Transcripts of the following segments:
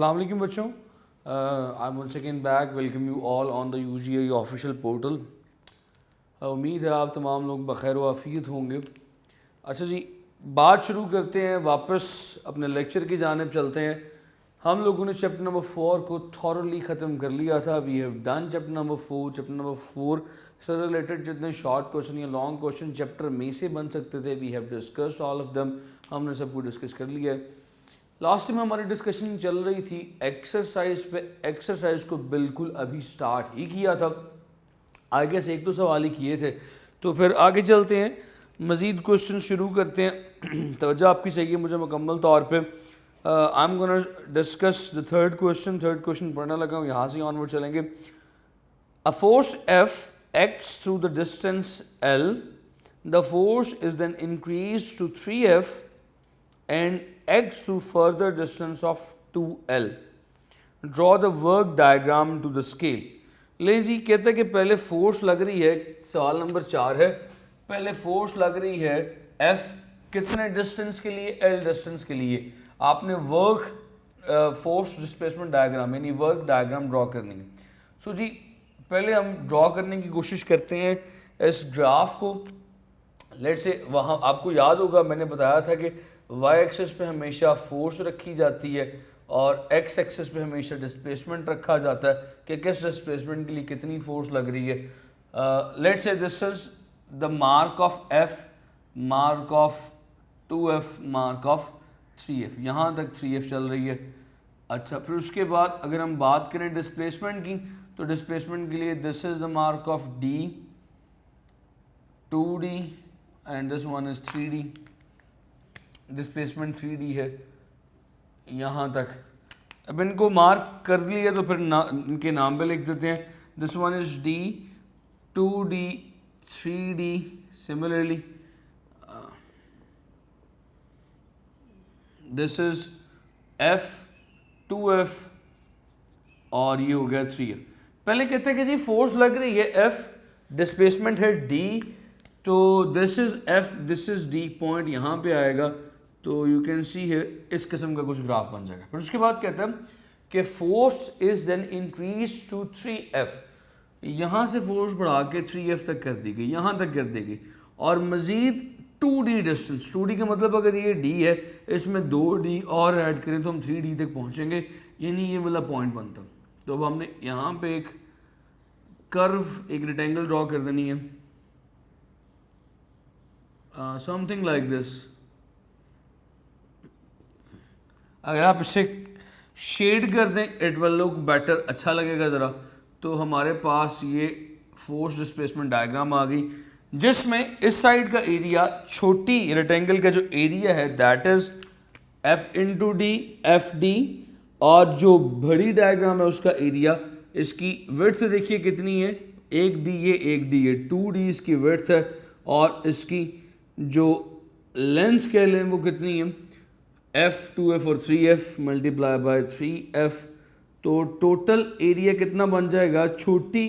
अस्सलाम वालेकुम बच्चों, I am once again back. Welcome you all on the UGI official portal. उम्मीद है आप तमाम लोग बखैर व आफियत होंगे। अच्छा जी, बात शुरू करते हैं, वापस अपने लेक्चर की जानिब चलते हैं। हम लोगों ने चैप्टर नंबर 4 को थॉरली ख़त्म कर लिया था। We have done chapter number 4। Chapter number 4 से रिलेटेड जितने शॉर्ट क्वेश्चन या लॉन्ग क्वेश्चन चैप्टर में से बन सकते थे, we have discussed all of them. हमने सबको डिस्कस कर लिया है। लास्ट में हमारी डिस्कशन चल रही थी एक्सरसाइज पे। एक्सरसाइज को बिल्कुल अभी स्टार्ट ही किया था, आगे से एक दो सवाल ही किए थे, तो फिर आगे चलते हैं, मज़ीद क्वेश्चन शुरू करते हैं। तवज्जो आपकी चाहिए मुझे मुकम्मल तौर पे। I am gonna discuss the third question. Third question पढ़ने लगा हूँ, यहाँ से ऑनवर्ड चलेंगे। A force F acts through the distance L. The force is then increased to 3F and acts through further distance of 2L. Draw the work diagram to the scale. ले जी, कहते हैं कि पहले फोर्स लग रही है, सवाल नंबर 4 है। पहले फोर्स लग रही है F कितने डिस्टेंस के लिए? L डिस्टेंस के लिए। आपने वर्क फोर्स डिस्प्लेसमेंट डायग्राम यानी वर्क डायग्राम ड्रॉ करनी है। सो जी, पहले हम ड्रॉ करने की कोशिश करते हैं इस ग्राफ को। लेट से वहाँ आपको याद होगा मैंने बताया था कि वाई एक्सिस पे हमेशा फोर्स रखी जाती है और एक्स एक्सिस पे हमेशा डिस्प्लेसमेंट रखा जाता है कि किस डिस्प्लेसमेंट के लिए कितनी फोर्स लग रही है। लेट से this is the mark of F, mark of 2F, mark of 3F। यहाँ तक 3F चल रही है। अच्छा, फिर उसके बाद अगर हम बात करें डिस्प्लेसमेंट की, तो डिस्प्लेसमेंट के लिए this is the mark of D, 2D and this one is 3D। Displacement 3D है यहाँ तक। अब इनको मार्क कर लिया तो फिर इनके नाम पे लिख देते हैं। This one is D, 2D, 3D। Similarly this is F, 2F और ये हो गया 3F। पहले कहते हैं कि जी फोर्स लग रही है F, डिस्प्लेसमेंट है D, तो this is F, this is D, point यहाँ पे आएगा। तो यू कैन सी है इस किस्म का कुछ ग्राफ बन जाएगा। फिर उसके बाद कहते हैं कि force is then increase to 3F। यहाँ से फोर्स बढ़ा के 3F तक कर दी गई, यहाँ तक कर दी गई, और मज़ीद 2D डिस्टेंस। 2D का मतलब अगर ये D है, इसमें 2D और ऐड करें तो हम 3D तक पहुँचेंगे, यानी ये वाला पॉइंट बनता। तो अब हमने यहाँ पे एक कर्व, एक रेक्टेंगल ड्रॉ कर देनी है, समथिंग लाइक दिस। अगर आप इसे शेड कर दें इट विल लुक बेटर, अच्छा लगेगा ज़रा। तो हमारे पास ये फोर्स डिस्प्लेसमेंट डायग्राम आ गई, जिसमें इस साइड का एरिया, छोटी रेक्टेंगल का जो एरिया है that is F into D, F D, और जो बड़ी डायग्राम है उसका एरिया, इसकी विड्थ देखिए कितनी है, 1D है, 1D है, 2D इसकी विड्थ है, और इसकी जो लेंथ कह लें वो कितनी है, F, 2F और 3F मल्टीप्लाई बाय 3F। तो टोटल एरिया कितना बन जाएगा, छोटी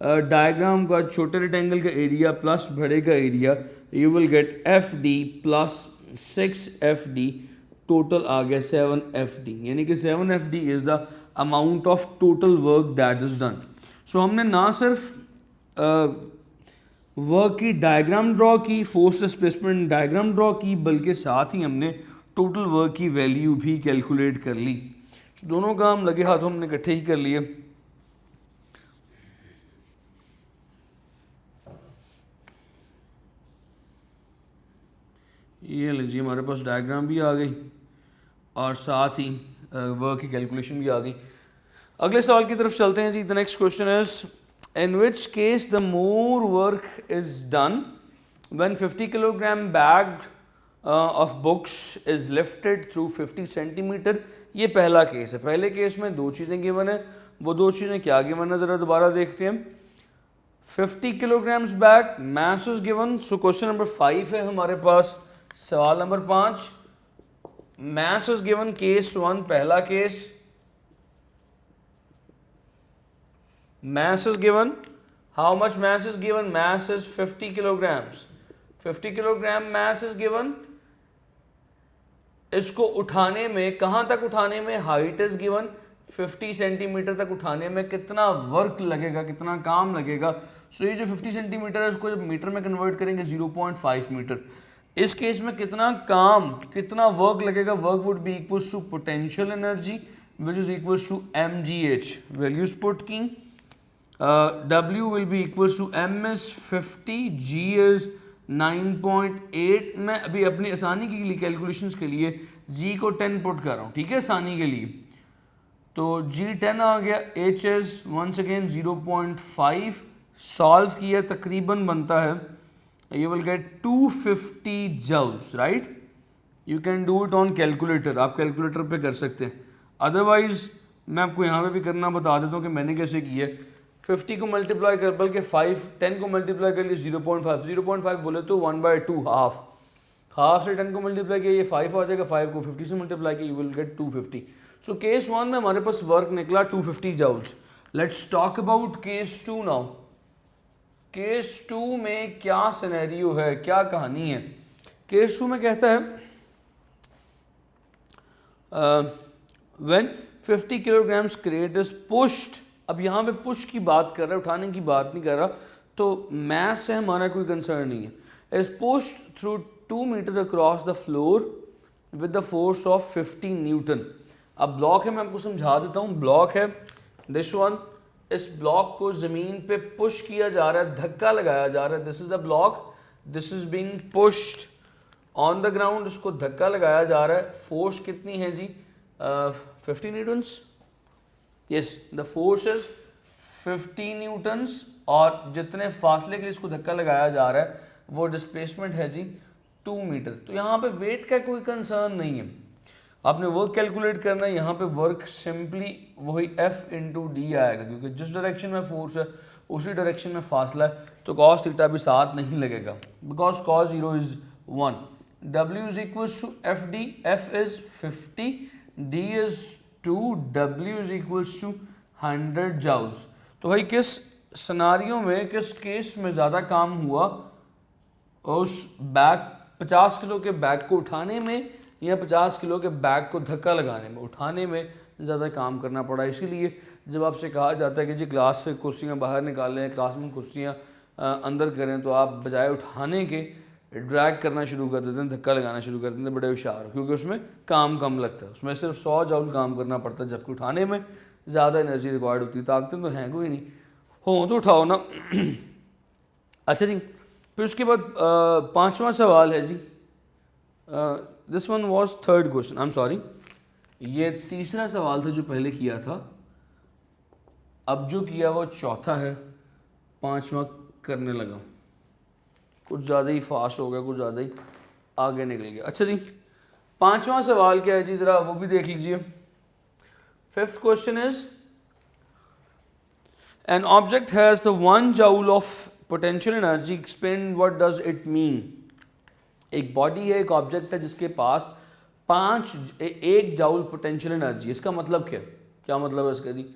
डायग्राम का, छोटे रेक्टेंगल का एरिया प्लस बड़े का area, you will get FD plus 6FD, total आ गया 7FD। यानी कि 7FD is the amount of total work that is done. So हमने ना सिर्फ वर्क की डायग्राम ड्रॉ की, फोर्स डिस्प्लेसमेंट डायग्राम ड्रॉ की, बल्कि साथ ही हमने टोटल वर्क की वैल्यू भी कैलकुलेट कर ली। दोनों काम लगे हाथों हमने इकट्ठे ही कर लिए। ये लीजिए, हमारे पास डायग्राम भी आ गई और साथ ही वर्क की कैलकुलेशन भी आ गई। अगले सवाल की तरफ चलते हैं जी। The next question is in which case the more work is done when 50 kilogram bag of books is lifted through 50 centimetre. ये पहला केस है। पहले केस में दो चीज़ें गिवन है, वो दो चीज़ें क्या गिवन है ज़रा दोबारा देखते हैं। 50 kilograms bag, mass is given. So question number 5 है हमारे पास, सवाल number 5। mass is given, case 1 पहला case, mass is given, how much mass is given, mass is 50 kilograms, 50 kilogram mass is given, इसको उठाने में, कहाँ तक उठाने में, हाइट इज गिवन 50 सेंटीमीटर तक उठाने में कितना वर्क लगेगा, कितना काम लगेगा। सो ये जो 50 सेंटीमीटर है उसको जब मीटर में कन्वर्ट करेंगे 0.5 मीटर। इस केस में कितना काम, कितना वर्क लगेगा, work would be equals to potential energy which is equals to mgh। Values put की, W will be equals to M is 50, G is 9.8। मैं अभी अपनी आसानी के लिए कैलकुलेशंस के लिए G को 10 पुट कर रहा हूँ, ठीक है, आसानी के लिए। तो G 10 आ गया, H is once again 0.5, solve किया तकरीबन बनता है, you will get 250 joules, right? You can do it on calculator, आप कैलकुलेटर पे कर सकते हैं। अदरवाइज मैं आपको यहाँ पे भी करना बता देता हूँ कि मैंने कैसे किया है। 50 को मल्टीप्लाई कर, बल्कि 10 को मल्टीप्लाई कर लिए 0.5 बोले तो 1/2, हाफ से 10 को मल्टीप्लाई किया ये 5 आ जाएगा, 5 को 50 से मल्टीप्लाई किया, you will get 250। So case 1 में हमारे पास वर्क निकला 250 joules. Let's talk about case 2 now. Case 2 में क्या सिनेरियो है, क्या कहानी है। केस 2 में कहता है when 50 kilograms crate is pushed. अब यहाँ पे पुश की बात कर रहा है, उठाने की बात नहीं कर रहा, तो मैथ से हमारा कोई कंसर्न नहीं है। Is pushed through 2 metre across the floor with the force of 50 newton. अब ब्लॉक है, मैं आपको समझा देता हूँ। ब्लॉक है दिस वन, इस ब्लॉक को ज़मीन पे पुश किया जा रहा है, धक्का लगाया जा रहा है। This is the block, this is being pushed on the ground, इसको धक्का लगाया जा रहा है। फोर्स कितनी है जी, 50 Newton's. Yes, the force is 50 Newton's, और जितने फासले के लिए इसको धक्का लगाया जा रहा है वो डिस्प्लेसमेंट है जी 2 मीटर। तो यहाँ पे वेट का कोई कंसर्न नहीं है, आपने वर्क कैलकुलेट करना है। यहाँ पे वर्क सिंपली वही F इंटू डी आएगा, क्योंकि जिस डायरेक्शन में फोर्स है उसी डायरेक्शन में फासला है, तो cos थीटा भी साथ नहीं लगेगा, because cos 0 is 1। W is equals to F D, F is 50, D is 2, W is equals to 100 joules. तो भाई किस सिनारियो में, किस केस में ज़्यादा काम हुआ, उस बैग 50 किलो के बैग को उठाने में या 50 किलो के बैग को धक्का लगाने में? उठाने में ज़्यादा काम करना पड़ा। इसीलिए जब आपसे कहा जाता है कि जी क्लास से कुर्सियाँ बाहर निकालें, क्लास में कुर्सियाँ अंदर करें, तो आप बजाय उठाने के ड्रैग करना शुरू कर देते हैं, धक्का लगाना शुरू कर देते हैं, बड़े होशियार हो, क्योंकि उसमें काम कम लगता है, उसमें सिर्फ 100 जूल काम करना पड़ता है, जबकि उठाने में ज़्यादा एनर्जी रिक्वायर्ड होती है। ताकतें तो हैं कोई नहीं, हो तो उठाओ ना। अच्छा जी, फिर उसके बाद 5वां सवाल है जी, this one was third question, I am sorry, ये तीसरा सवाल था जो पहले किया था, अब जो किया वो चौथा है, 5वां करने लगा, कुछ ज़्यादा ही फास्ट हो गया, कुछ ज़्यादा ही आगे निकल गया। अच्छा जी, 5वां सवाल क्या है जी, ज़रा वो भी देख लीजिए। 5th question is an object has the 1 joule of potential energy, explain what does it mean. एक बॉडी है, एक ऑब्जेक्ट है जिसके पास 1 जूल पोटेंशियल एनर्जी। इसका मतलब क्या मतलब है इसका जी?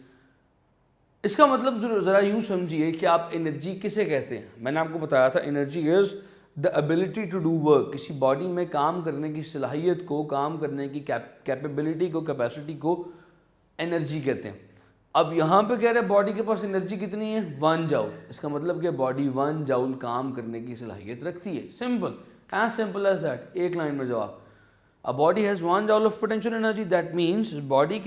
इसका मतलब ज़रा यूँ समझिए कि आप एनर्जी किसे कहते हैं। मैंने आपको बताया था energy is the ability to do work, किसी बॉडी में काम करने की सलाहियत को, काम करने की कैपेबिलिटी को, कैपेसिटी को एनर्जी कहते हैं। अब यहाँ पे कह रहे हैं बॉडी के पास एनर्जी कितनी है, 1 जूल। इसका मतलब कि बॉडी 1 जूल काम करने की सलाहियत रखती है। Simple, as simple as that, एक लाइन में जवाब। A body has 1 joule of potential energy, that means body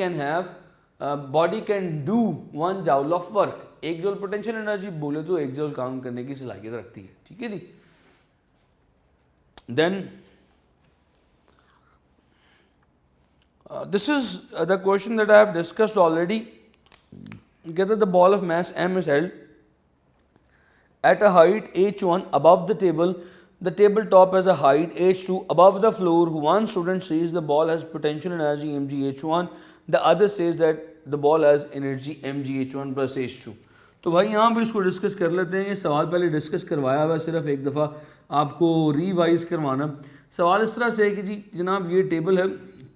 can do 1 joule of work. 1 joule potential energy बोले तो 1 जूल काम करने की सलाहियत रखती है, ठीक है जी। Then this is the question that I have discussed already. कहते the ball of mass m is held at a height h1 above the table. The table top has a height h2 above the floor. One student says the ball has potential energy mg h1. The other says that the ball has energy mg h1 plus h2. तो भाई यहाँ पे इसको discuss कर लेते हैं। ये सवाल पहले डिस्कस करवाया हुआ, सिर्फ एक दफ़ा आपको रिवाइज करवाना। सवाल इस तरह से है कि जी जनाब ये टेबल है,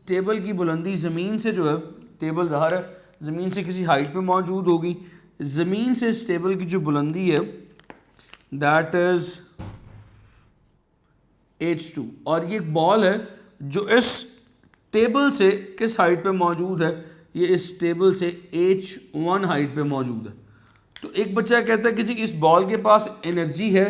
टेबल की बुलंदी ज़मीन से जो है, टेबल ज़ाहिर है ज़मीन से किसी हाइट पे मौजूद होगी। ज़मीन से इस टेबल की जो बुलंदी है दैट इज़ h2, और ये एक बॉल है जो इस टेबल से किस हाइट पे मौजूद है, ये इस टेबल से h1 हाइट पे मौजूद है। तो एक बच्चा कहता है कि जी इस बॉल के पास एनर्जी है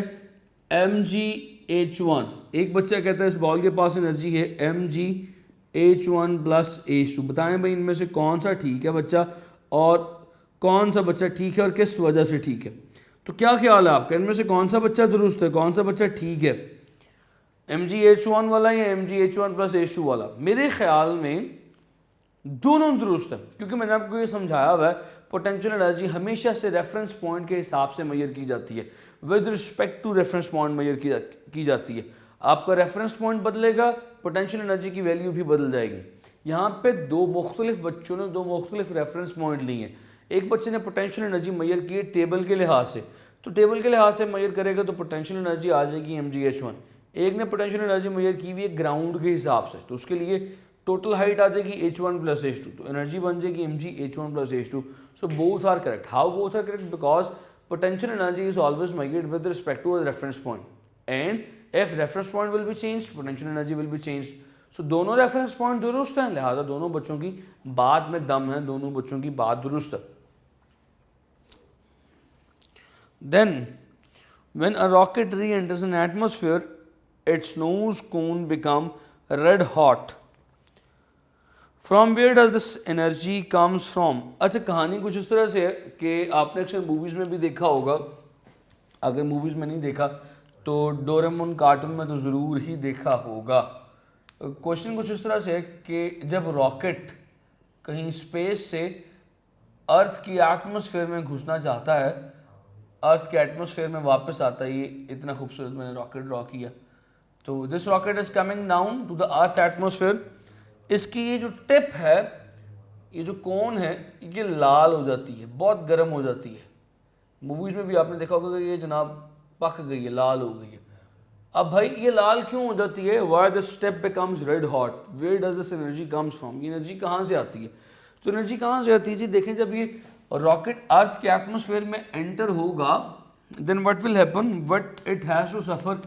mgh1, एक बच्चा कहता है इस बॉल के पास एनर्जी है mgh1 प्लस h2। बताएं भाई इनमें से कौन सा ठीक है बच्चा, और कौन सा बच्चा ठीक है और किस वजह से ठीक है। तो क्या ख्याल है आपका, इनमें से कौन सा बच्चा दुरुस्त है, कौन सा बच्चा ठीक है, mgh1 वाला या mgh1 प्लस h2 वाला। मेरे ख्याल में दोनों दुरुस्त है, क्योंकि मैंने आपको ये समझाया हुआ है पोटेंशियल एनर्जी हमेशा से रेफरेंस पॉइंट के हिसाब से मेजर की जाती है, with respect to reference point measure की जाती है। आपका रेफरेंस पॉइंट बदलेगा, पोटेंशियल एनर्जी की वैल्यू भी बदल जाएगी। यहाँ पे दो मुख्तलिफ बच्चों ने दो मुख्तलिफ रेफरेंस पॉइंट लिए हैं। एक बच्चे ने पोटेंशियल एनर्जी मेजर की है टेबल के लिहाज से, तो टेबल के लिहाज से मेजर करेगा तो पोटेंशियल एनर्जी आ जाएगी mgh1। एक ने पोटेंशियल एनर्जी मेजर की हुई है ग्राउंड के हिसाब से, तो उसके लिए टोटल हाइट आ जाएगी h1 प्लस h2, तो एनर्जी बन जाएगी mgh1 plus h2। So both are correct. How both are correct? Because potential energy is always measured with respect to a reference point, and if reference point will be changed, potential energy will be changed. So दोनों reference point दुरुस्त हैं, लिहाजा दोनों बच्चों की बात में दम है, दोनों बच्चों की बात दुरुस्त है। Then when a rocket re-enters an atmosphere, its nose cone become red hot. From where does this energy comes from? अच्छा, कहानी कुछ इस तरह से है कि आपने अक्सर मूवीज़ में भी देखा होगा, अगर मूवीज़ में नहीं देखा तो डोरेमोन कार्टून में तो ज़रूर ही देखा होगा। क्वेश्चन कुछ इस तरह से है कि जब रॉकेट कहीं स्पेस से अर्थ की एटमॉस्फेयर में घुसना चाहता है, अर्थ के एटमॉस्फेयर में वापस आता है, ये इतना खूबसूरत मैंने रॉकेट ड्रॉ किया। तो this rocket is coming down to the earth atmosphere. इसकी ये जो टिप है, ये जो कोन है, ये लाल हो जाती है, बहुत गर्म हो जाती है। मूवीज़ में भी आपने देखा होगा कि ये जनाब पक गई है, लाल हो गई है। अब भाई ये लाल क्यों हो जाती है? Why this tip becomes red hot, where does this energy comes from? ये एनर्जी कहाँ से आती है? तो एनर्जी कहाँ से आती है जी? देखें, जब ये रॉकेट अर्थ के एटमॉस्फेयर में एंटर होगा, then what will happen, what it has to suffer.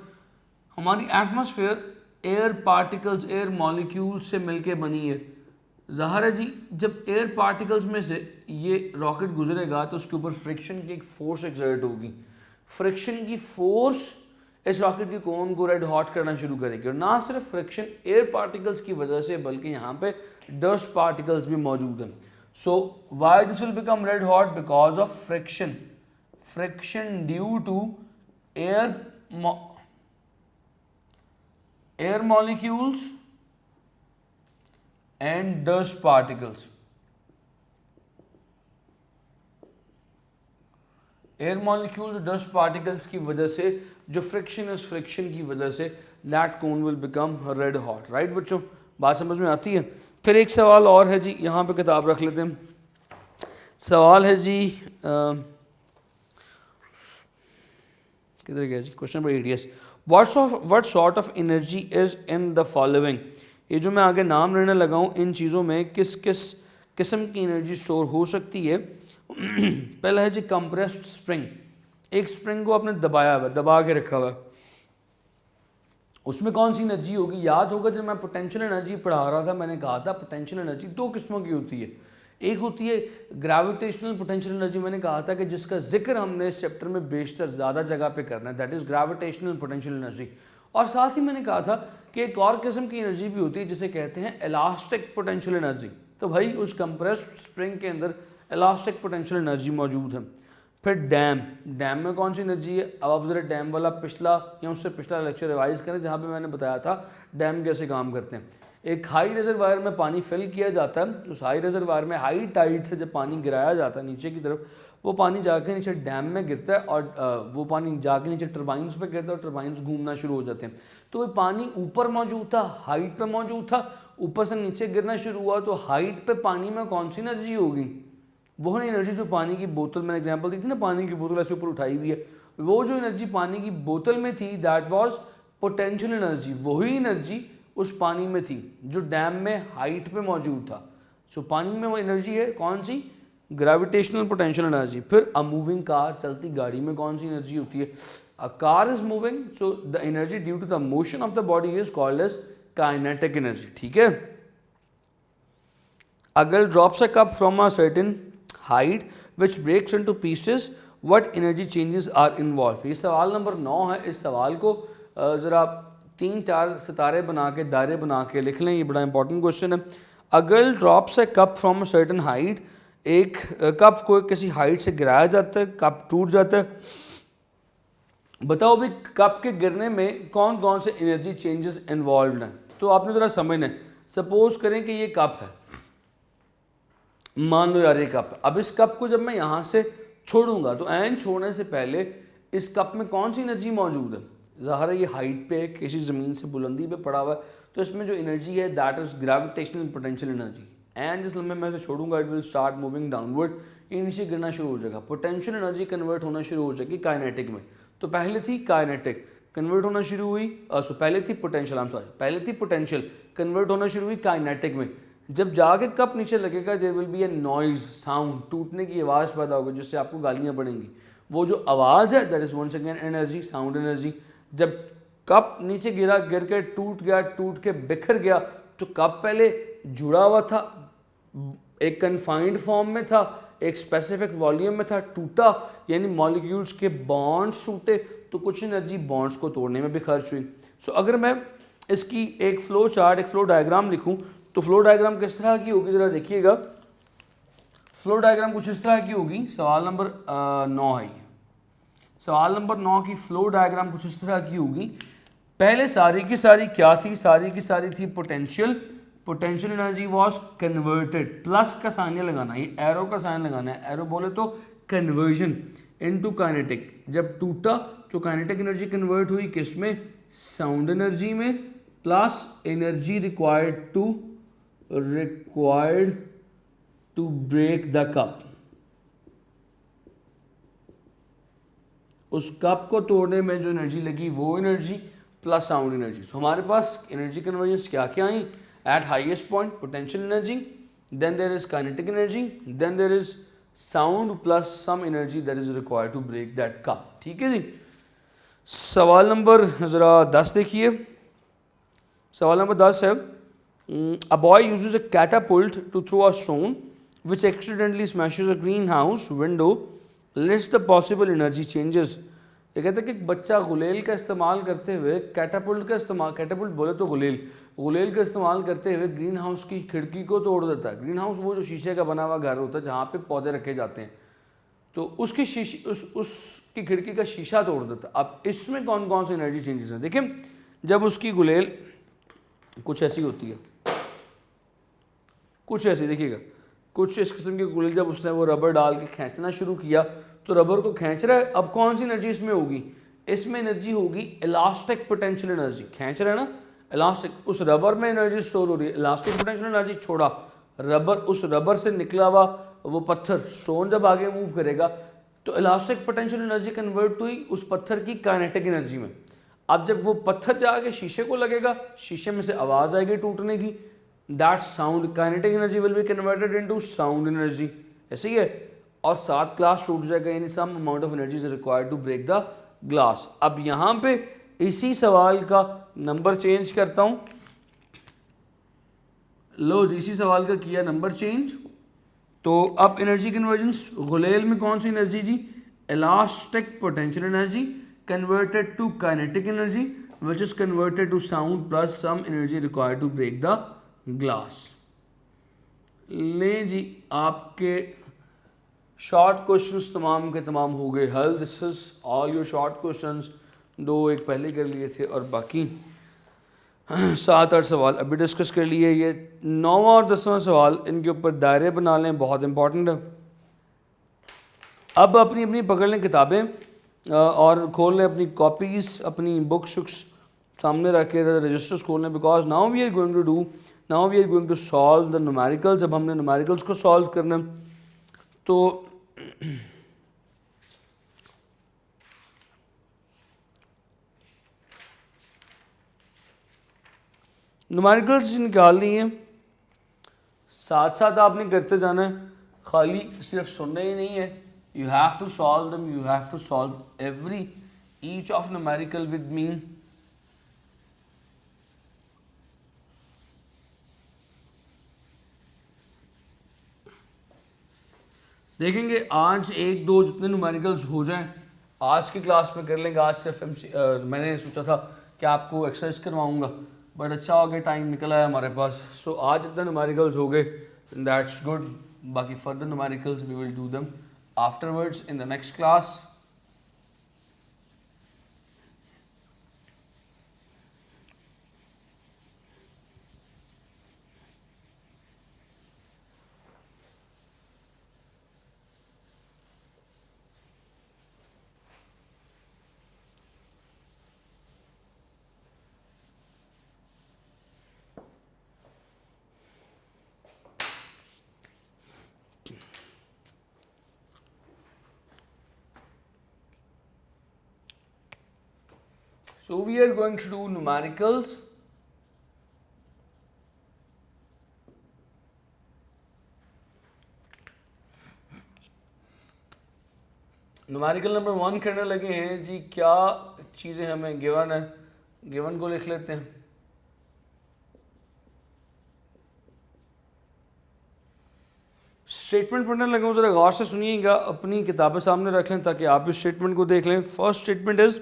हमारी atmosphere air particles, air molecules से मिलके बनी है। ज़ाहिर है जी, जब एयर पार्टिकल्स में से ये रॉकेट गुजरेगा तो उसके ऊपर फ्रिक्शन की एक फोर्स एक्सर्ट होगी। फ्रिक्शन की फोर्स इस रॉकेट की कोन को रेड हॉट करना शुरू करेगी, और ना सिर्फ फ्रिक्शन एयर पार्टिकल्स की वजह से, बल्कि यहाँ पे डस्ट पार्टिकल्स भी मौजूद हैं। So why this will become red hot? Because of friction, friction due to air molecules and dust particles. Air molecule dust particles की वजह से जो फ्रिक्शन है, उस फ्रिक्शन की वजह say that cone will become red hot. Right बच्चों, बात समझ में आती है? फिर एक सवाल और है जी, यहाँ पे किताब रख लेते हैं। सवाल है जी, किधर गया जी? Question number 8। What sort of energy is in the following? ये जो मैं आगे नाम लेने लगा हूँ, इन चीज़ों में किस किस किस्म की एनर्जी स्टोर हो सकती है? पहला है जी कंप्रेस्ड स्प्रिंग। एक स्प्रिंग को आपने दबाया हुआ, दबा के रखा हुआ, उसमें कौन सी एनर्जी होगी? याद होगा जब मैं पोटेंशियल एनर्जी पढ़ा रहा था, मैंने कहा था पोटेंशियल एनर्जी दो किस्मों की होती है। एक होती है ग्रेविटेशनल पोटेंशियल एनर्जी, मैंने कहा था कि जिसका जिक्र हमने इस चैप्टर में बेशतर ज़्यादा जगह पे करना है, that is gravitational potential energy. और साथ ही मैंने कहा था कि एक और किस्म की एनर्जी भी होती है जिसे कहते हैं इलास्टिक पोटेंशियल एनर्जी। तो भाई उस कंप्रेस्ड स्प्रिंग के अंदर इलास्टिक पोटेंशियल एनर्जी मौजूद है। फिर डैम, डैम में कौन सी एनर्जी है? अब आप ज़रा डैम वाला पिछला या उससे पिछला लेक्चर रिवाइज करें, जहाँ पे मैंने बताया था डैम कैसे काम करते हैं। एक हाई रिजर्वायर में पानी फिल किया जाता है, उस हाई रिजर्वायर में हाई टाइड से जब पानी गिराया जाता है नीचे की तरफ, वो पानी जाके नीचे डैम में गिरता है, और वो पानी जाके नीचे टर्बाइंस पे गिरता है, और टर्बाइंस घूमना शुरू हो जाते हैं। तो वो पानी ऊपर मौजूद था, हाइट पे मौजूद था, ऊपर से नीचे गिरना शुरू हुआ, तो हाइट पे पानी में कौन सी एनर्जी होगी? वो एनर्जी जो पानी की बोतल, मैंने एग्जांपल दी थी ना, पानी की बोतल ऐसे ऊपर उठाई हुई है, वो जो एनर्जी पानी की बोतल में थी, दैट वाज पोटेंशियल एनर्जी। वही एनर्जी उस पानी में थी जो डैम में हाइट पे मौजूद था। सो पानी में वो एनर्जी है कौन सी? Gravitational potential energy. फिर अ मूविंग कार, चलती गाड़ी में कौन सी एनर्जी होती है? A car is moving, so the energy due to the motion of the body is called as kinetic energy. ठीक है, A girl drops a cup from a certain height which breaks into pieces. What energy changes are involved? ये सवाल number 9 है। इस सवाल को ज़रा 3-4 सितारे बना के, दायरे बना के लिख लें। ये बड़ा इंपॉर्टेंट क्वेश्चन है। A girl drops a cup from a certain height. एक कप को किसी हाइट से गिराया जाता है, कप टूट जाता है। बताओ भी कप के गिरने में कौन कौन से एनर्जी चेंजेस इन्वॉल्व हैं। तो आपने ज़रा समझना है। सपोज करें कि ये कप है, मान लो यार ये कप है। अब इस कप को जब मैं यहाँ से छोड़ूंगा तो एन छोड़ने से पहले इस कप में कौन सी एनर्जी मौजूद है? ज़ाहिर है ये हाइट पे किसी ज़मीन से बुलंदी पे पड़ा हुआ है, तो इसमें जो एनर्जी है that is gravitational potential energy. And जिस लम्बे मैं इसे छोड़ूंगा it will start moving downward, ये नीचे गिरना शुरू हो जाएगा। पोटेंशियल एनर्जी कन्वर्ट होना शुरू हो जाएगी काइनेटिक में। तो पहले थी काइनेटिक, कन्वर्ट होना शुरू हुई, पहले थी पोटेंशियल कन्वर्ट होना शुरू हुई काइनेटिक में। जब जाके कप नीचे लगेगा there will be a noise, sound, टूटने की आवाज़ पैदा होगी जिससे आपको गालियाँ पड़ेंगी। वो जो आवाज़ है that is once again energy, sound energy. जब कप नीचे गिरा, गिर के टूट गया, टूट के बिखर गया, तो कप पहले जुड़ा हुआ था, एक कन्फाइंड फॉर्म में था, एक स्पेसिफिक वॉल्यूम में था, टूटा यानी मॉलिक्यूल्स के बॉन्ड्स टूटे, तो कुछ एनर्जी बॉन्ड्स को तोड़ने में भी खर्च हुई। सो अगर मैं इसकी एक फ्लो चार्ट, एक फ्लो डायग्राम लिखूं तो फ्लो डायग्राम किस तरह की होगी ज़रा देखिएगा। फ्लो डायग्राम कुछ इस तरह की होगी। सवाल नंबर 9 है ये। सवाल नंबर 9 की फ्लो डायग्राम कुछ इस तरह की होगी। पहले सारी की सारी क्या थी? सारी की सारी थी potential. Potential energy was converted, plus का साइन लगाना, ये एरो का साइन लगाना है। एरो बोले तो कन्वर्जन इनटू काइनेटिक। जब टूटा तो काइनेटिक एनर्जी कन्वर्ट हुई किस में? साउंड एनर्जी में, plus energy required to break the cup। उस कप को तोड़ने में जो एनर्जी लगी वो energy plus sound energy. So हमारे पास एनर्जी कन्वर्जेंस क्या क्या आई? At highest point potential energy, then there is kinetic energy, then there is sound plus some energy that is required to break that cup. ठीक है जी। सवाल number ज़रा 10 देखिए। सवाल नंबर 10 है a boy uses a catapult to throw a stone which accidentally smashes a greenhouse window. List the possible energy changes। ये कहते हैं कि एक बच्चा गुलेल का इस्तेमाल करते हुए कैटापुल्ट बोले तो गुलेल का इस्तेमाल करते हुए ग्रीन हाउस की खिड़की को तोड़ देता है। ग्रीन हाउस वो जो शीशे का बना हुआ घर होता है जहाँ पे पौधे रखे जाते हैं, तो उसकी उसकी खिड़की का शीशा तोड़ देता है। अब इसमें कौन कौन सी एनर्जी चेंजेस हैं? देखिए, जब उसकी गुलेल कुछ ऐसी होती है, कुछ ऐसी देखिएगा, कुछ इस किस्म की गुलेल, जब उसने वो रबर डाल के खींचना शुरू किया तो रबर को खींच रहा है। अब कौन सी एनर्जी इसमें होगी? इसमें एनर्जी होगी इलास्टिक पोटेंशियल एनर्जी। खींच रहा है ना, इलास्टिक, उस रबर में एनर्जी स्टोर हो रही है। इलास्टिक पोटेंशियल एनर्जी छोड़ा, रबर, उस रबर से निकला हुआ वो पत्थर, स्टोन जब आगे मूव करेगा तो इलास्टिक पोटेंशियल एनर्जी कन्वर्ट हुई उस पत्थर की काइनेटिक एनर्जी में। अब जब वो पत्थर जाके शीशे को लगेगा, शीशे में से आवाज़ आएगी टूटने की, that sound, kinetic energy will be converted into sound energy. ऐसे ही है, और 7 ग्लास टूट जाएगा, यानी some amount of energy is required to break the glass. अब यहाँ पे इसी सवाल का नंबर चेंज करता हूँ। लो जी, इसी सवाल का किया नंबर चेंज। तो अब एनर्जी कन्वर्जेंस, गुलेल में कौन सी एनर्जी जी? Elastic potential energy converted to kinetic energy which is converted to sound plus some energy required to break the glass. ले जी, आपके शॉर्ट क्वेश्चंस तमाम के तमाम हो गए हल। This is all your short questions. 2 एक पहले कर लिए थे और बाकी 7-8 सवाल अभी डिस्कस कर लिए। ये 9वां और 10वां सवाल, इनके ऊपर दायरे बना लें, बहुत इंपॉर्टेंट है। अब अपनी अपनी पकड़ लें किताबें और खोल लें अपनी कॉपीज़, अपनी बुक्स सामने रख के रजिस्टर्स खोल लें, because now we are going to solve the numericals. अब हमने न्यूमेरिकल्स को सॉल्व करना। तो न्यूमेरिकल्स निकालनी है, साथ साथ आपने करते जाना है, खाली सिर्फ सुनना ही नहीं है। You have to solve them, you have to solve every each of numerical with me. देखेंगे आज एक दो जितने न्यूमेरिकल्स हो जाएं आज की क्लास में कर लेंगे। आज सिर्फ मैंने सोचा था कि आपको एक्सरसाइज करवाऊंगा, बट अच्छा हो गया, टाइम निकल आया हमारे पास। सो आज जितने न्यूमेरिकल्स हो गए दैट्स गुड। बाकी further numericals we will do them afterwards in the next class. So we are going to do numericals. Numerical number 1 करने लगे हैं जी। क्या चीज़ें हमें गिवन है, गिवन को लिख लेते हैं। स्टेटमेंट पढ़ने लगे हूँ, ज़रा गौर से सुनिएगा, अपनी किताबें सामने रख लें ताकि आप इस स्टेटमेंट को देख लें। First statement is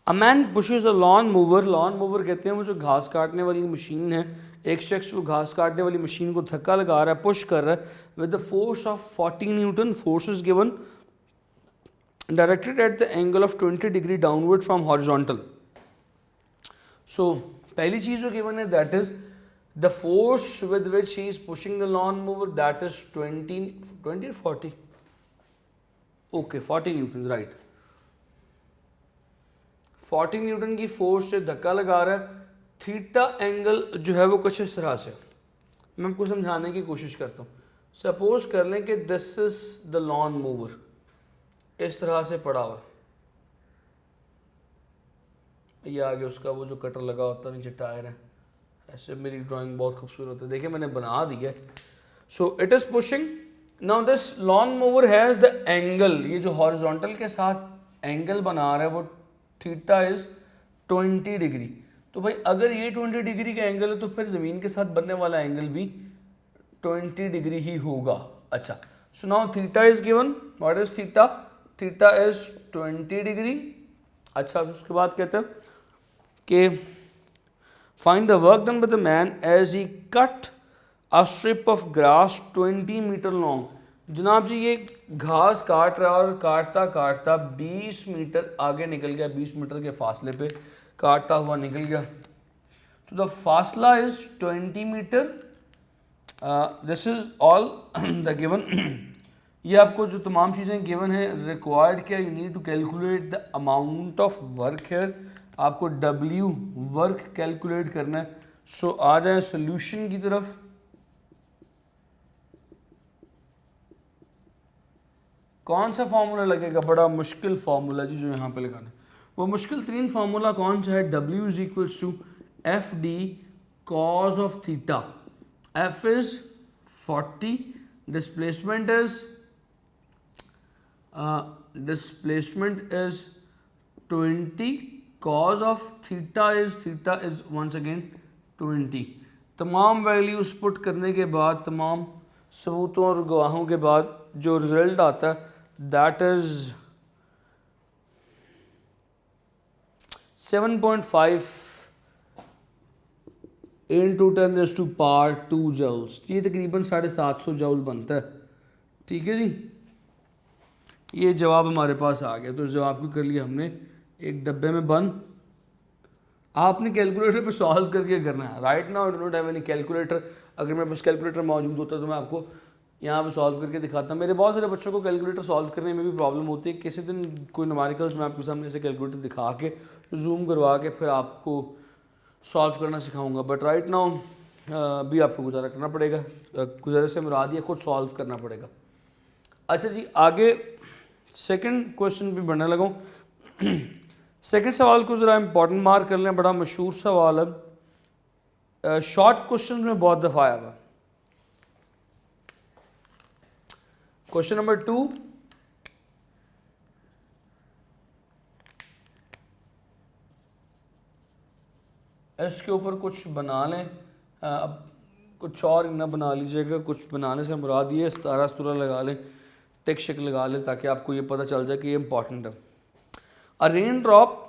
a man pushes a lawn mower. Lawn mower कहते हैं वो जो घास काटने वाली मशीन है। एक शख्स वो घास काटने वाली मशीन को धक्का लगा रहा है, पुश कर रहा है with the force of 40 Newton. Force is given directed at the angle of 20 degree downward from horizontal. So पहली चीज़ जो given है that is the force with which he is pushing the lawn mover, that is 20 or 40, okay 40 newtons, right। 40 Newton की force से धक्का लगा रहा है। Theta angle जो है वो कुछ इस तरह से, मैं आपको समझाने की कोशिश करता हूँ। सपोज कर लें कि this is the lawn mower, इस तरह से पड़ा हुआ, ये आगे उसका वो जो कटर लगा होता है, नीचे टायर है। ऐसे मेरी ड्राइंग बहुत खूबसूरत है, देखिए मैंने बना दी है। So it is pushing. Now this lawn mower has the angle, ये जो हॉरिजॉन्टल के साथ एंगल बना रहा है वो थीटा इज 20 डिग्री। तो भाई अगर ये 20 डिग्री का एंगल है तो फिर ज़मीन के साथ बनने वाला एंगल भी 20 डिग्री ही होगा। अच्छा, so now theta is given, what is theta? Theta is 20 degree. अच्छा, उसके बाद कहते हैं कि find the work done by the man as he cut a strip of grass 20 metre long. जनाब जी ये घास काट रहा है और काटता काटता 20 मीटर आगे निकल गया, 20 मीटर के फासले पे काटता हुआ निकल गया। तो द फासला is 20 metre. This is all the given. ये आपको जो तमाम चीज़ें गिवन है, रिक्वायर्ड क्या, you need to calculate the amount of work here. आपको W वर्क कैलकुलेट करना है। सो आ जाए सोल्यूशन की तरफ। कौन सा फार्मूला लगेगा? बड़ा मुश्किल फार्मूला जी जो यहाँ पे लगाना है। वो मुश्किल तरीन फार्मूला कौन सा है? W is equals to FD cos of theta. F is 40, displacement is 20, cos of theta is once again 20। तमाम वैल्यूज पुट करने के बाद, तमाम सबूतों और गवाहों के बाद जो रिजल्ट आता है दैट इज 7.5 इंटू 10⁻²2 जूल्स। ये तकरीबन 750 जूल बनता है। ठीक है जी, ये जवाब हमारे पास आ गया। तो इस जवाब को कर लिया हमने एक डब्बे में बंद। आपने कैलकुलेटर पे सॉल्व करके करना है। Right now I don't have any calculator. अगर मेरे पास कैलकुलेटर मौजूद होता तो मैं आपको यहाँ पे सॉल्व करके दिखाता। मेरे बहुत सारे बच्चों को कैलकुलेटर सॉल्व करने में भी प्रॉब्लम होती है। किसी दिन कोई न्यूमेरिकल्स मैं आपके सामने से कैलकुलेटर दिखा के जूम करवा के फिर आपको सॉल्व करना सिखाऊंगा। बट राइट नाउ भी आपको गुजारा करना पड़ेगा। गुजारा से मुराद ये खुद सॉल्व करना पड़ेगा। अच्छा जी, आगे सेकंड क्वेश्चन भी बढ़ने लगा। सेकंड सवाल को ज़रा इंपॉर्टेंट मार्क कर लें, बड़ा मशहूर सवाल है, शॉर्ट क्वेश्चन में बहुत दफ़ा आया हुआ। क्वेश्चन नंबर 2, इसके ऊपर कुछ बना लें। अब कुछ और ना बना लीजिएगा, कुछ बनाने से मुराद ये 17 लगा लें टिक शिक लगा ले ताकि आपको ये पता चल जाए कि ये इंपॉर्टेंट है। अ रेन ड्रॉप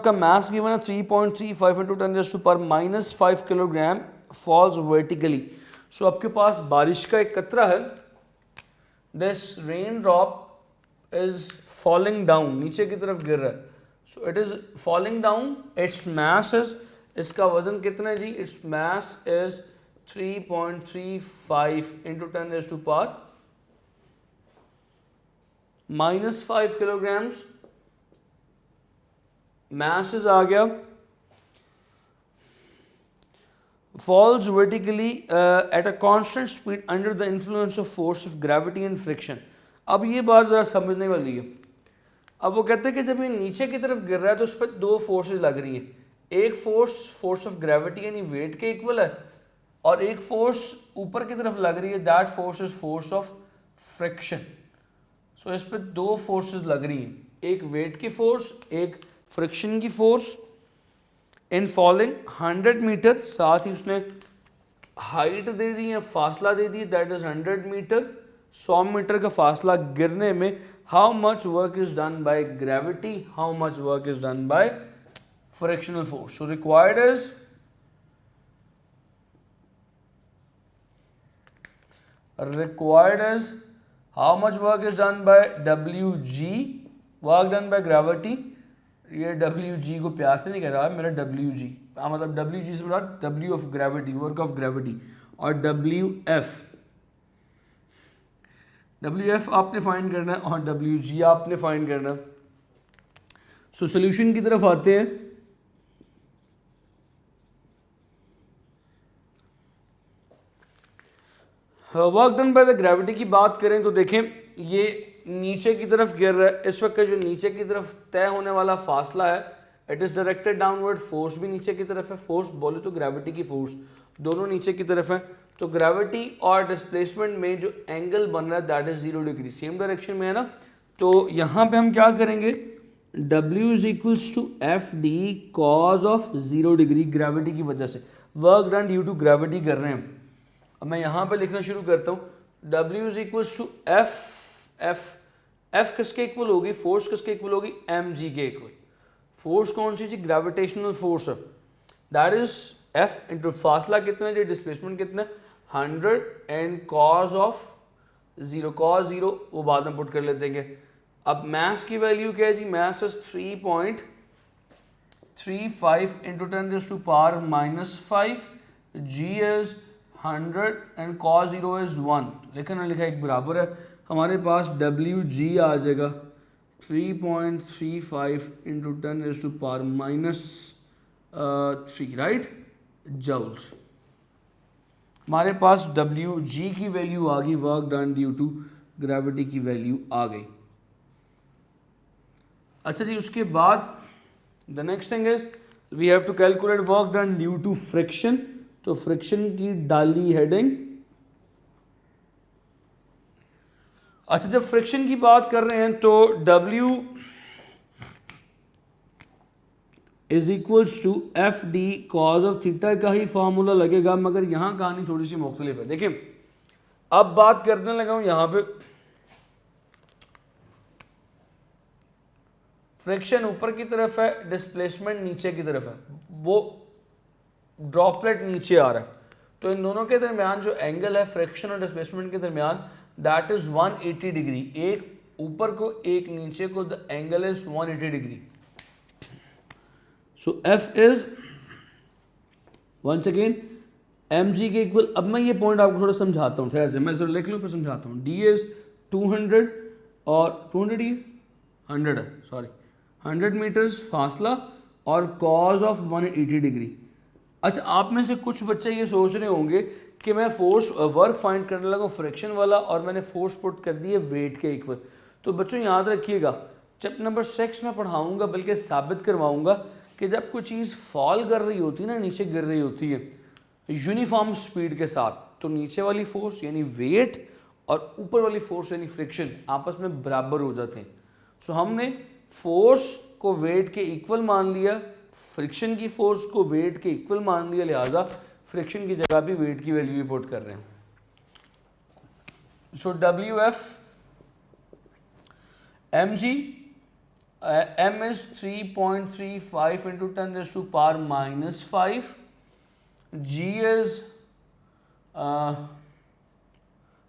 का मास गिवन है 3.35 into 10⁻⁻5 kilogram falls vertically. So आपके पास बारिश का एक कतरा है, this rain drop is falling down, नीचे की तरफ गिर रहा है। So it is falling down, its mass is, इसका वजन कितना है जी, its mass is 3.35 into 10⁻⁻5 kilograms masses आ गया। falls vertically at a constant speed under the influence of force of gravity and friction। अब ये बात ज़रा समझने वाली है। अब वो कहते हैं कि जब ये नीचे की तरफ गिर रहा है तो उस पर दो फोर्सेस लग रही हैं, एक फोर्स ऑफ ग्रेविटी यानी वेट के इक्वल है, और एक फोर्स ऊपर की तरफ लग रही है, that force is force of friction. So इस पर दो फोर्सेस लग रही हैं, एक वेट की फोर्स, एक फ्रिक्शन की फोर्स। इन फॉलिंग 100 मीटर, साथ ही उसने हाइट दे दी है, फासला दे दी, दैट इज 100 मीटर, 100 मीटर का फासला गिरने में how much work is done by gravity, how much work is done by frictional force. So required is how much work is done by WG, work done by gravity. ये WG को प्यार से नहीं कह रहा है मेरा WG, मतलब WG से बड़ा W of gravity, work of gravity, और WF आपने फाइंड करना है और WG आपने फाइंड करना है। सो सोल्यूशन की तरफ आते हैं। Work done by the gravity की बात करें तो देखें ये नीचे की तरफ गिर रहा है, इस वक्त जो नीचे की तरफ तय होने वाला फासला है it is directed downward, force भी नीचे की तरफ है, फोर्स बोले तो ग्रेविटी की फोर्स, दोनों नीचे की तरफ है। तो ग्रेविटी और डिस्प्लेसमेंट में जो एंगल बन रहा है that is 0 degree, same direction में है ना। तो यहाँ पे हम क्या करेंगे, W is equals to FD cos of 0 degree, gravity की वजह से work done due to gravity कर रहे हैं। अब मैं यहाँ पे लिखना शुरू करता हूँ, W is equals to F किसके इक्वल होगी, फोर्स किसके इक्वल होगी, mg के इक्वल। फोर्स कौन सी जी, ग्रेविटेशनल फोर्स है, दैट इज F इंटू फासला कितना है जी, डिस्प्लेसमेंट कितना है 100 एंड कॉज ऑफ 0, कॉज 0 वो बाद में पुट कर लेते हैं। अब मास की वैल्यू क्या है जी, mass is 3.35 into 10⁻⁻5, g is 100 and cos 0 is 1, लिखा ना लिखा एक बराबर है, हमारे पास WG आ जाएगा 3.35 इंटू 10⁻⁻3 राइट जूल्स। हमारे पास WG की वैल्यू आ गई, work done due to gravity की वैल्यू आ गई। अच्छा जी, उसके बाद the next thing is we have to calculate work done due to friction. तो फ्रिक्शन की डाली हेडिंग। अच्छा, जब फ्रिक्शन की बात कर रहे हैं तो W is equals to FD cos of theta का ही फॉर्मूला लगेगा, मगर यहां कहानी थोड़ी सी मुख्तलिफ है। देखिए अब बात करने लगा हूं यहां पे, फ्रिक्शन ऊपर की तरफ है, डिस्प्लेसमेंट नीचे की तरफ है, वो ड्रॉपलेट नीचे आ रहा है, तो इन दोनों के दरमियान जो एंगल है फ्रिक्शन और डिस्प्लेसमेंट के दरमियान दैट इज 180 डिग्री, एक ऊपर को एक नीचे को, the angle is 180 degree. So F is once again mg के इक्वल। अब मैं ये पॉइंट आपको थोड़ा समझाता हूँ, ठहर से मैं लिख लूँ फिर समझाता हूँ। D इज 200 और 200 ही 100 है, सॉरी 100 मीटर्स फासला और कॉज ऑफ 180 डिग्री। अच्छा, आप में से कुछ बच्चे ये सोच रहे होंगे कि मैं फोर्स वर्क फाइंड करने लगा फ्रिक्शन वाला और मैंने फोर्स पुट कर दिए वेट के इक्वल। तो बच्चों याद रखिएगा, चैप्टर नंबर 6 में पढ़ाऊंगा, बल्कि साबित करवाऊंगा कि जब कोई चीज़ फॉल कर रही होती है ना, नीचे गिर रही होती है यूनिफॉर्म स्पीड के साथ, तो नीचे वाली फोर्स यानी वेट और ऊपर वाली फोर्स यानी फ्रिक्शन आपस में बराबर हो जाते हैं। सो हमने फोर्स को वेट के इक्वल मान लिया, फ्रिक्शन की फोर्स को वेट के इक्वल मान लिया, लिहाजा फ्रिक्शन की जगह भी वेट की वैल्यू ही पुट कर रहे हैं। So WF M G M is 3.35 into 10⁻⁻5, G is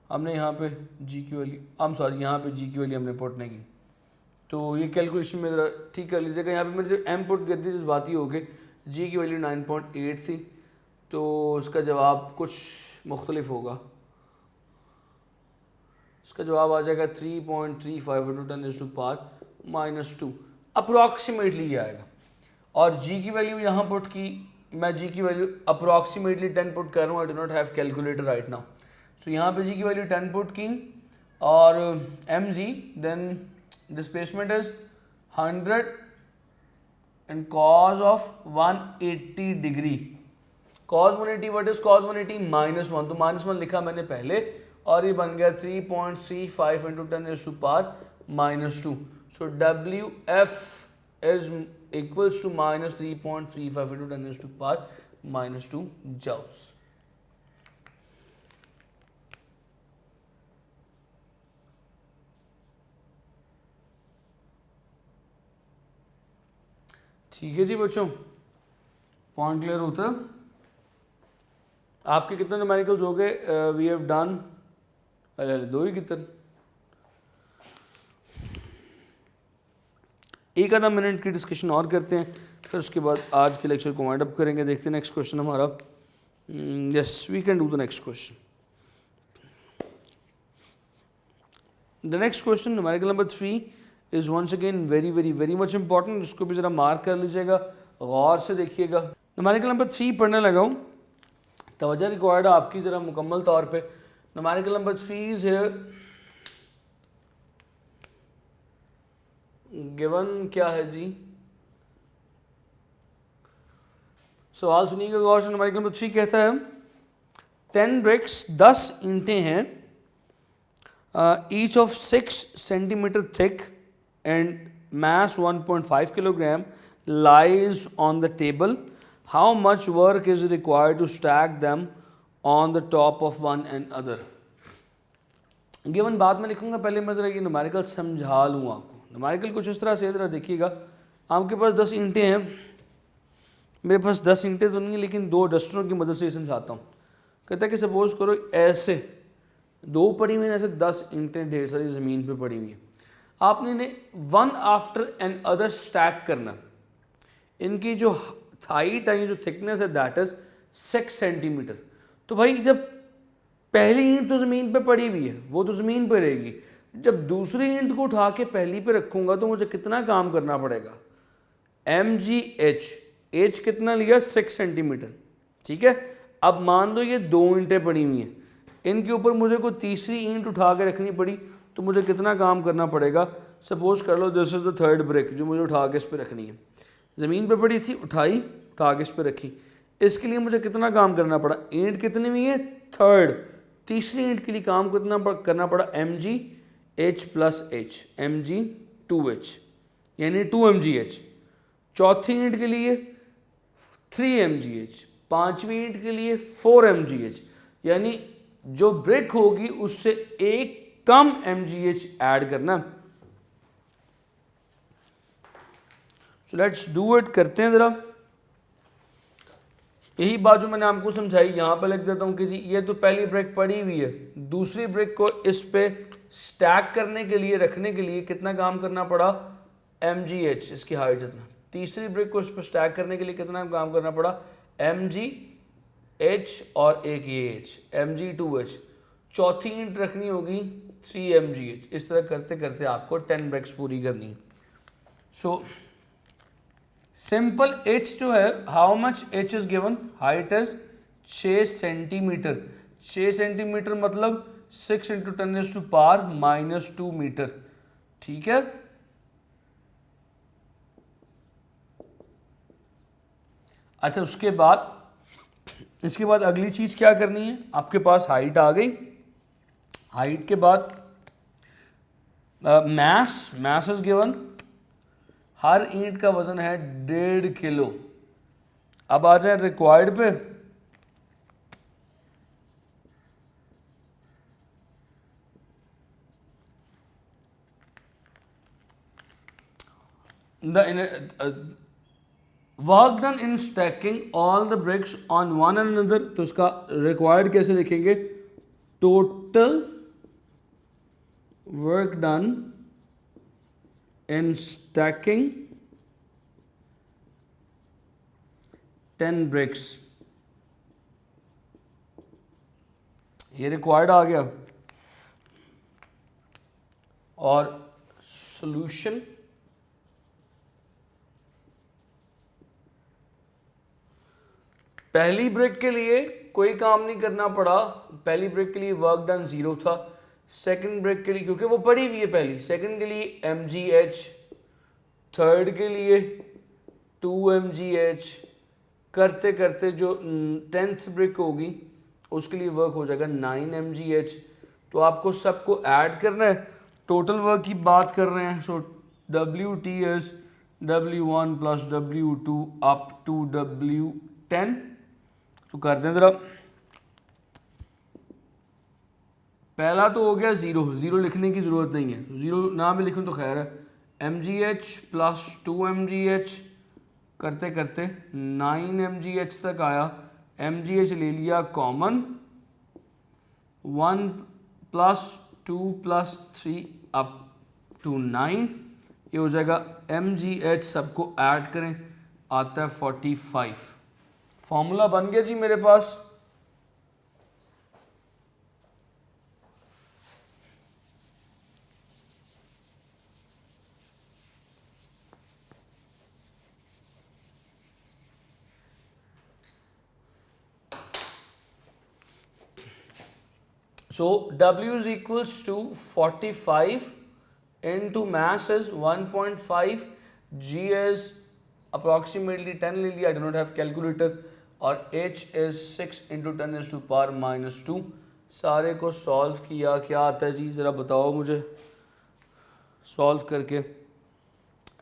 हमने यहाँ पे जी की वैल्यू यहाँ पे जी की वैल्यू हमने पुट नहीं की, तो ये कैलकुलेशन में ज़रा ठीक कर लीजिएगा। यहाँ पे मैंने सिर्फ एम पुट कर दी, जिस बात ही हो गई। जी की वैल्यू 9.8 थी, तो इसका जवाब कुछ मुख्तलिफ होगा। इसका जवाब आ जाएगा 3.35 इंटू 10⁻⁻2 अप्रॉक्सीमेटली ये आएगा। और जी की वैल्यू यहाँ पुट की, मैं जी की वैल्यू अप्रॉक्सीमेटली 10 पुट कर रहा हूँ, I do not have calculator right now. सो यहाँ पे जी की वैल्यू 10 पुट की, और M G then displacement is 100 and cos of 180 degree. cos 180 what is cos 180 -1, तो -1 लिखा मैंने पहले, और ये बन गया 3.35 into 10⁻⁻2। So W F is equals to -3.35 into 10⁻⁻2 joules। ठीक है जी बच्चों, पॉइंट क्लियर होता है। आपके कितने न्यूमेरिकल्स हो गए? वी हैव डन, अरे 2 ही कितने, एक आधा मिनट की डिस्कशन और करते हैं, फिर उसके बाद आज के लेक्चर को वाइंड अप करेंगे। देखते हैं नेक्स्ट क्वेश्चन हमारा। Yes, we can do the next question. The next question numerical number 3 is once again very very very much important. इसको भी ज़रा मार्क कर लीजिएगा, गौर से देखिएगा। न्यूमेरिकल नंबर 3 पढ़ने लगा हूँ, तवज्जो रिक्वायर्ड है आपकी ज़रा मुकम्मल तौर पे। Numerical number 3 is here, given क्या है जी, सवाल सुनिएगा गौर से। न्यूमेरिकल नंबर 3 कहता है 10 ब्रिक्स, 10 ईंटें हैं, each of 6 centimetre thick and mass 1.5 kilogram lies on the table. How much work is required to stack them on the top of one another? Given बाद में लिखूंगा, पहले मैं ज़रा ये न्यूमेरिकल समझा लूँ आपको। न्यूमेरिकल कुछ इस तरह से, ज़रा देखिएगा। आपके पास 10 ईंटें हैं, मेरे पास 10 ईंटें तो नहीं है, लेकिन 2 डस्टरों की मदद से ये समझाता हूँ। कहता है कि सपोज करो ऐसे 2 पड़ी हुई हैं, ऐसे 10 ईंटें ढेर सारी ज़मीन पे पड़ी हुई हैं। आपने इन्हें one after another stack करना। इनकी जो हाइट है, जो थिकनेस है, दैट इज 6 सेंटीमीटर। तो भाई जब पहली ईंट तो ज़मीन पे पड़ी हुई है, वो तो ज़मीन पे रहेगी। जब दूसरी ईंट को उठा के पहली पे रखूंगा तो मुझे कितना काम करना पड़ेगा? एम जी एच कितना लिया? 6 सेंटीमीटर। ठीक है, अब मान लो ये 2 ईंटें पड़ी हुई हैं, इनके ऊपर मुझे कोई तीसरी ईंट उठा के रखनी पड़ी, तो मुझे कितना काम करना पड़ेगा? सपोज कर लो this is the third brick जो मुझे उठा के इस पर रखनी है। ज़मीन पे पड़ी थी, उठाई, उठा के इस पर रखी। इसके लिए मुझे कितना काम करना पड़ा? ईंट कितनी हुई है? थर्ड। तीसरी ईंट के लिए काम कितना करना पड़ा? M G H plus H, M G 2H यानी 2mgh। चौथी ईंट के लिए 3mgh, पांचवी ईंट के लिए 4mgh, यानी जो ब्रिक होगी उससे एक कम mgh ऐड करना। सो लेट्स डू इट, करते हैं जरा। यही बात जो मैंने आपको समझाई यहां पर लिख देता हूं कि जी ये तो पहली ब्रिक पड़ी हुई है, दूसरी ब्रिक को इस पे स्टैक करने के लिए, रखने के लिए कितना काम करना पड़ा? mgh, इसकी हाइट जितना। तीसरी ब्रिक को इस पर स्टैक करने के लिए कितना काम करना पड़ा? mgh और एक ये h, mg2h। चौथी ईंट रखनी होगी 3mgh। इस तरह करते करते आपको 10 ब्रिक्स पूरी करनी है। सो सिंपल h जो है, how much h is given? Height is 6 centimetre. 6 centimetre मतलब 6 इंटू 10⁻⁻2 मीटर। ठीक है, अच्छा उसके बाद, इसके बाद अगली चीज क्या करनी है? आपके पास हाइट आ गई, हाइट के बाद मैस इज गिवन। हर ईंट का वजन है 1.5 किलो। अब आ जाए रिक्वायर्ड पे। Work done in stacking all the bricks on one and another, तो इसका रिक्वायर्ड कैसे लिखेंगे, total work done in stacking 10 bricks, ये रिक्वायर्ड आ गया। और सॉल्यूशन पहली ब्रिक के लिए कोई काम नहीं करना पड़ा, पहली ब्रिक के लिए वर्क डन 0 था। सेकंड ब्रिक के लिए क्योंकि वो पड़ी हुई है पहली, सेकंड के लिए mgh, थर्ड के लिए 2 mgh, करते करते जो 10th ब्रिक होगी उसके लिए वर्क हो जाएगा 9 mgh। तो आपको सबको ऐड करना है, टोटल वर्क की बात कर रहे हैं। So WT is W1 plus W2 up to W10। तो कर दें ज़रा, पहला तो हो गया 0, 0 लिखने की ज़रूरत नहीं है, 0 ना भी लिखूं तो खैर है। mgh प्लस 2 mgh करते करते 9 mgh तक आया, mgh ले लिया common, 1 plus 2 plus 3 up to 9, ये हो जाएगा mgh, सबको ऐड करें आता है 45। फॉर्मूला बन गया जी मेरे पास। So W is equals to 45 into mass is 1.5, G is approximately 10 ले लिया, I do not have calculator, और H is 6 into 10 is to power minus 2। सारे को सॉल्व किया, क्या आता है जी ज़रा बताओ मुझे, सॉल्व करके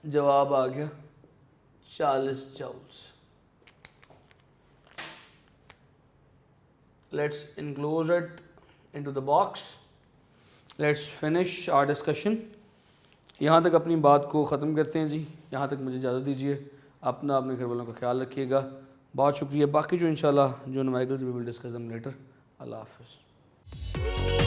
जवाब आ गया 40 joules. Let's enclose it into the box, let's finish our discussion। यहाँ तक अपनी बात को ख़त्म करते हैं जी, यहाँ तक मुझे इजाज़त दीजिए। अपना अपने घर वालों का ख्याल रखिएगा, बहुत शुक्रिया। बाकी जो इंशाल्लाह जो numericals we will discuss them later. अल्लाह हाफ़िज़।